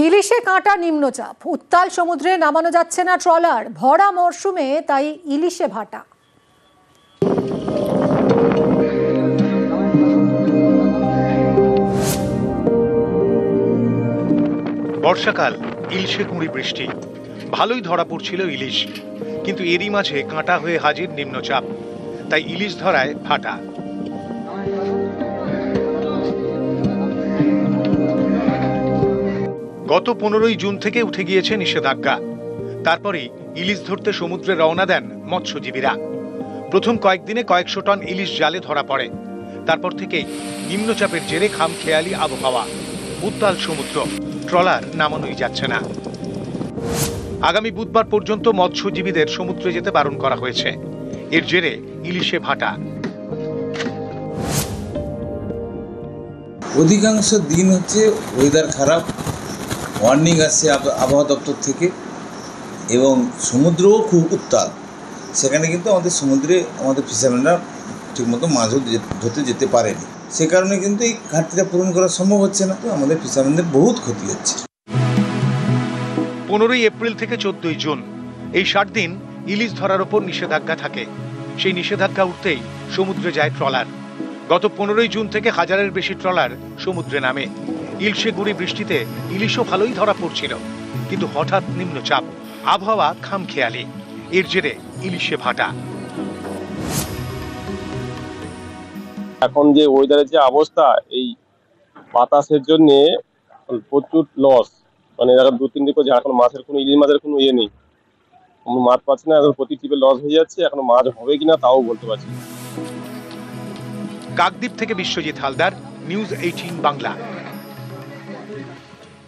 ইলিশে কাঁটা নিম্নচাপ, উত্তাল সমুদ্রে নামানো যাচ্ছে না ট্রলার, ভরা মরশুমে তাই ইলিশে ভাটা। বর্ষাকাল, ইলিশে কুঁড়ি বৃষ্টি, ভালোই ধরা পড়ছিল ইলিশ, কিন্তু এরই মাঝে কাঁটা হয়ে হাজির নিম্নচাপ, তাই ইলিশ ধরায় ভাটা। গত 15ই জুন থেকে উঠে গিয়েছে নিষেধাজ্ঞা। তারপরেই ইলিশ ধরতে সমুদ্রে রওনা দেন মৎস্যজীবীরা। প্রথম কয়েকদিনে কয়েকশো টন ইলিশ জালে ধরা পড়ে। তারপর থেকেই নিম্নচাপের জেরে খামখেয়ালি আবহাওয়া, উত্তাল সমুদ্র, ট্রলার নামানোই যাচ্ছে না। আগামী বুধবার পর্যন্ত মৎস্যজীবীদের সমুদ্রে যেতে বারণ করা হয়েছে। এর জেরে ইলিশে ভাটা। অধিকাংশ দিন হচ্ছে ওয়েদার খারাপ, ওয়ার্নিং আসছে আবহাওয়া দপ্তর থেকে, এবং সমুদ্রও খুব উত্তাল। সেখানে কিন্তু আমাদের সমুদ্রে আমাদের ফিশারম্যানরা ঠিকমতো মাছও ধরতে যেতে পারেনি। সে কারণে কিন্তু এই ঘাটতিটা পূরণ করা সম্ভব হচ্ছে না। তো আমাদের ফিশারম্যানদের বহুত ক্ষতি হচ্ছে। 15ই এপ্রিল থেকে 14ই জুন এই 60 দিন ইলিশ ধরার ওপর নিষেধাজ্ঞা থাকে। সেই নিষেধাজ্ঞা উঠতেই সমুদ্রে যায় ট্রলার। গত 15ই জুন থেকে হাজারের বেশি ট্রলার সমুদ্রে নামে। ইলশে গুঁড়ি বৃষ্টিতে ইলিশও ভালোই ধরা পড়ছিল, কিন্তু হঠাৎ নিম্নচাপ, আবহাওয়া খামখেয়ালি, এর জেরে ইলিশে ভাটা। এখন যে ওয়েদারের যে অবস্থা, এই বাতাসের জন্য প্রচুর লস। মানে যারা 2-3 দিন করে এখন মাছের কোনো ইলিশ মাছের কোনো ইয়ে নেই, মাছ পাচ্ছে না। এখন প্রতি টিপে লস হয়ে যাচ্ছে। এখন মাছ হবে কিনা তাও বলতে পারছি না। কাকদ্বীপ থেকে বিশ্বজিৎ হালদার, নিউজ 18 বাংলা।